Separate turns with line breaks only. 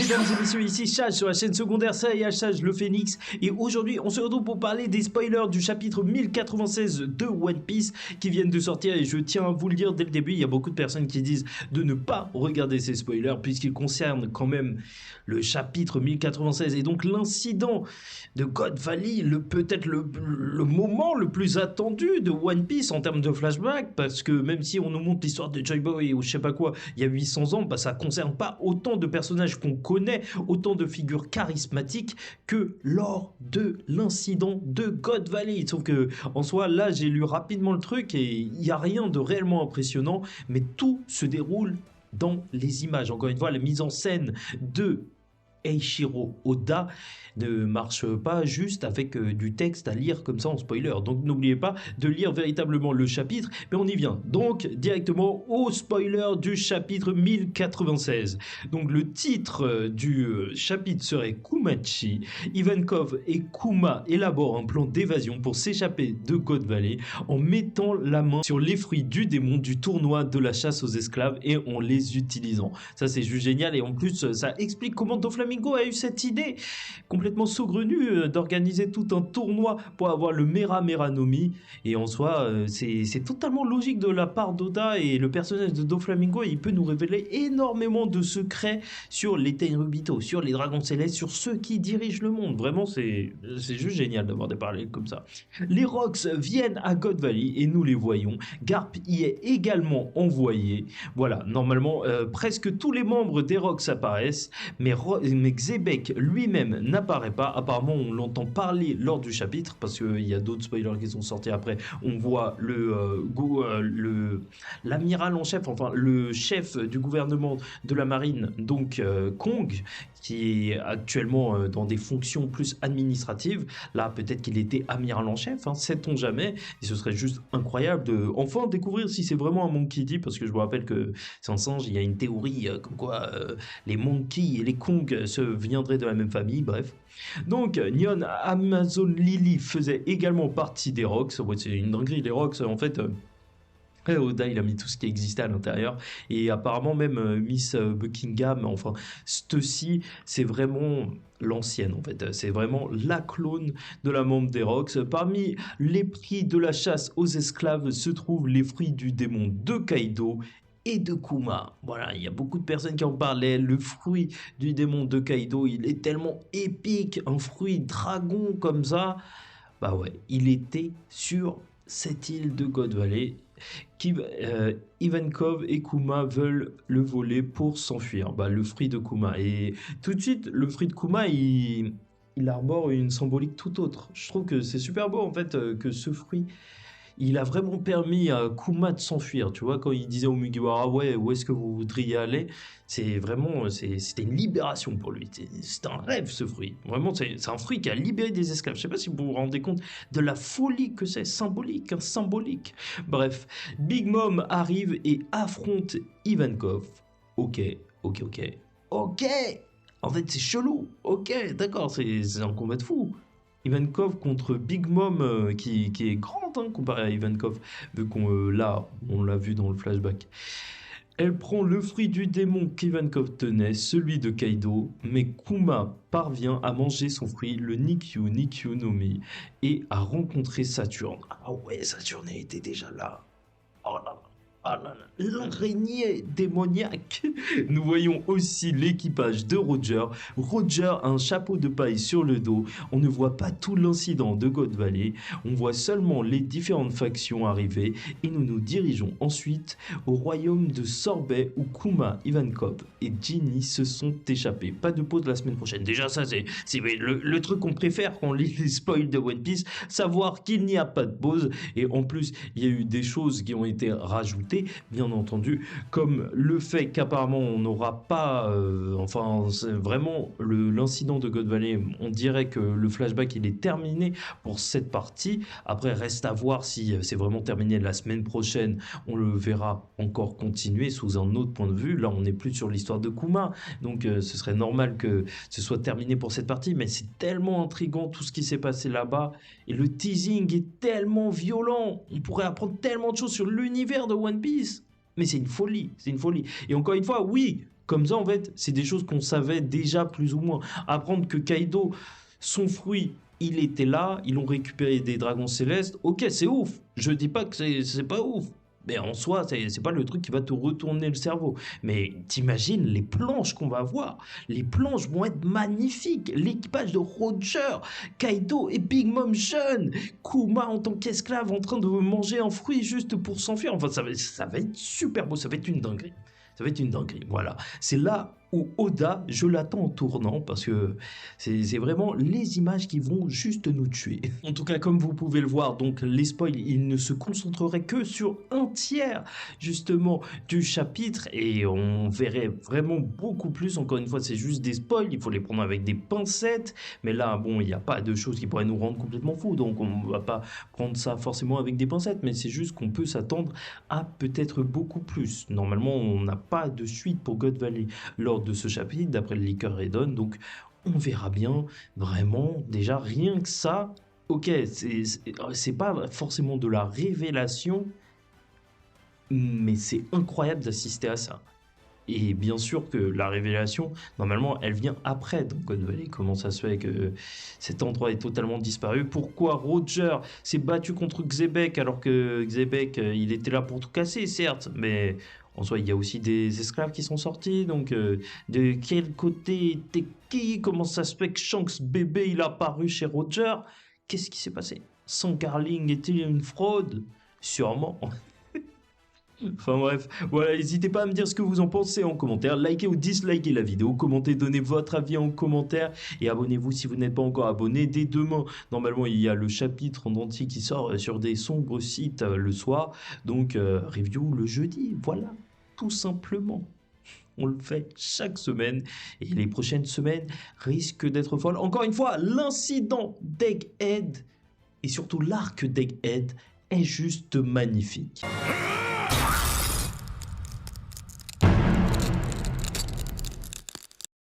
mesdames et messieurs, ici Chage sur la chaîne secondaire Chage le Phénix. Et aujourd'hui, on se retrouve pour parler des spoilers du chapitre 1096 de One Piece qui viennent de sortir. Et je tiens à vous le dire dès le début, il y a beaucoup de personnes qui disent de ne pas regarder ces spoilers puisqu'ils concernent quand même le chapitre 1096. Et donc l'incident de God Valley, peut-être le moment le plus attendu de One Piece en termes de flashback. Parce que même si on nous montre l'histoire de Joy Boy ou je sais pas quoi, il y a 800 ans, bah, ça concerne pas autant de personnages qu'on connaît, autant de figures charismatiques que lors de l'incident de God Valley. Sauf que, en soi, là, j'ai lu rapidement le truc et il n'y a rien de réellement impressionnant, mais tout se déroule dans les images. Encore une fois, la mise en scène de Eiichiro Oda ne marche pas juste avec du texte à lire comme ça en spoiler. Donc n'oubliez pas de lire véritablement le chapitre, mais on y vient. Donc directement au spoiler du chapitre 1096. Donc le titre du chapitre serait Kumachi. Ivankov et Kuma élaborent un plan d'évasion pour s'échapper de God Valley en mettant la main sur les fruits du démon du tournoi de la chasse aux esclaves et en les utilisant. Ça c'est juste génial et en plus ça explique comment Doflamingo a eu cette idée complètement saugrenue d'organiser tout un tournoi pour avoir le Mera Meranomi. Et en soi, c'est totalement logique de la part d'Oda, et le personnage de Doflamingo, il peut nous révéler énormément de secrets sur les Tenryubito, sur les dragons célestes, sur ceux qui dirigent le monde. Vraiment, c'est juste génial d'avoir des parallèles comme ça. Les Rocks viennent à God Valley et nous les voyons. Garp y est également envoyé. Voilà, normalement, presque tous les membres des Rocks apparaissent, mais Xebec lui-même n'apparaît pas. Apparemment, on l'entend parler lors du chapitre parce qu'il y a d'autres spoilers qui sont sortis après. On voit l'amiral en chef, enfin le chef du gouvernement de la marine, donc Kong, qui est actuellement dans des fonctions plus administratives. Là, peut-être qu'il était amiral en chef, hein, sait-on jamais. Et ce serait juste incroyable de enfin découvrir si c'est vraiment un Monkey D, parce que je vous rappelle que c'est un singe. Il y a une théorie comme quoi les Monkey et les Kong se viendraient de la même famille, bref. Donc, Nyon Amazon Lily faisait également partie des Rocks. Ouais, c'est une dinguerie, les Rocks, en fait. Oda, il a mis tout ce qui existait à l'intérieur, et apparemment même Miss Buckingham, enfin Stussy, c'est vraiment l'ancienne en fait, c'est vraiment la clone de la membre des Rocks. Parmi les prix de la chasse aux esclaves se trouvent les fruits du démon de Kaido et de Kuma. Voilà, il y a beaucoup de personnes qui en parlaient. Le fruit du démon de Kaido, il est tellement épique, un fruit dragon comme ça. Bah ouais, il était sur cette île de God Valley. Ivankov et Kuma veulent le voler pour s'enfuir. Bah, le fruit de Kuma. Et tout de suite, le fruit de Kuma, il arbore une symbolique tout autre. Je trouve que c'est super beau en fait que ce fruit, il a vraiment permis à Kuma de s'enfuir. Tu vois, quand il disait au Mugiwara, ouais, où est-ce que vous voudriez aller? C'est vraiment, c'était une libération pour lui. C'est un rêve, ce fruit. Vraiment, c'est un fruit qui a libéré des esclaves. Je sais pas si vous vous rendez compte de la folie que c'est, symbolique, hein, symbolique. Bref, Big Mom arrive et affronte Ivankov. Ok. En fait, c'est chelou. Ok, d'accord, c'est un combat de fou. Ivankov contre Big Mom qui est grande hein, comparé à Ivankov, vu qu'on on l'a vu dans le flashback. Elle prend le fruit du démon qu'Ivankov tenait, celui de Kaido, mais Kuma parvient à manger son fruit, le Nikyu no Mi, et à rencontrer Saturne. Ah ouais, Saturne était déjà là. Oh là là. Ah là là, l'araignée démoniaque. Nous voyons aussi l'équipage de Roger. Roger a un chapeau de paille sur le dos. On ne voit pas tout l'incident de God Valley. On voit seulement les différentes factions arriver. Et nous nous dirigeons ensuite au royaume de Sorbet où Kuma, Ivankov et Ginny se sont échappés. Pas de pause la semaine prochaine. Déjà ça c'est le truc qu'on préfère quand on lit les spoils de One Piece. Savoir qu'il n'y a pas de pause. Et en plus il y a eu des choses qui ont été rajoutées, bien entendu, comme le fait qu'apparemment on n'aura pas enfin c'est vraiment l'incident de God Valley, on dirait que le flashback il est terminé pour cette partie. Après reste à voir si c'est vraiment terminé la semaine prochaine, on le verra encore continuer sous un autre point de vue. Là on n'est plus sur l'histoire de Kuma, donc ce serait normal que ce soit terminé pour cette partie, mais c'est tellement intriguant tout ce qui s'est passé là-bas, et le teasing est tellement violent, on pourrait apprendre tellement de choses sur l'univers de One Piece. Mais c'est une folie, c'est une folie. Et encore une fois, oui, Comme ça, en fait, c'est des choses qu'on savait déjà plus ou moins. Apprendre que Kaido, son fruit, il était là, ils ont récupéré des dragons célestes. Ok, c'est ouf. Je dis pas que c'est pas ouf. Mais en soi, c'est pas le truc qui va te retourner le cerveau. Mais t'imagines les planches qu'on va avoir. Les planches vont être magnifiques. L'équipage de Roger, Kaido et Big Mom jeune. Kuma en tant qu'esclave en train de manger un fruit juste pour s'enfuir. Enfin, ça va être super beau. Ça va être une dinguerie. Ça va être une dinguerie. Voilà. C'est là où Oda, je l'attends en tournant parce que c'est vraiment les images qui vont juste nous tuer. En tout cas, comme vous pouvez le voir, donc les spoils, ils ne se concentreraient que sur un tiers justement du chapitre et on verrait vraiment beaucoup plus. Encore une fois, c'est juste des spoils, il faut les prendre avec des pincettes. Mais là, bon, il n'y a pas de choses qui pourraient nous rendre complètement fous, donc on ne va pas prendre ça forcément avec des pincettes. Mais c'est juste qu'on peut s'attendre à peut-être beaucoup plus. Normalement, on n'a pas de suite pour God Valley lors de ce chapitre, d'après le leaker Redon, donc on verra bien, vraiment, déjà rien que ça, ok, c'est pas forcément de la révélation, mais c'est incroyable d'assister à ça. Et bien sûr que la révélation, normalement, elle vient après dans God Valley. Comment ça se fait que cet endroit est totalement disparu? Pourquoi Roger s'est battu contre Xebec alors que Xebec, il était là pour tout casser, certes, mais en soi, il y a aussi des esclaves qui sont sortis. Donc, de quel côté était qui? Comment ça se fait que Shanks bébé, il a apparu chez Roger? Qu'est-ce qui s'est passé? Sankarling était une fraude? Sûrement. Enfin bref, voilà, n'hésitez pas à me dire ce que vous en pensez en commentaire, likez ou dislikez la vidéo, commentez, donnez votre avis en commentaire et abonnez-vous si vous n'êtes pas encore abonné. Dès demain, normalement, il y a le chapitre en entier qui sort sur des sombres sites le soir, donc review le jeudi, voilà, tout simplement. On le fait chaque semaine et les prochaines semaines risquent d'être folles. Encore une fois, l'incident d'Egghead et surtout l'arc d'Egghead est juste magnifique.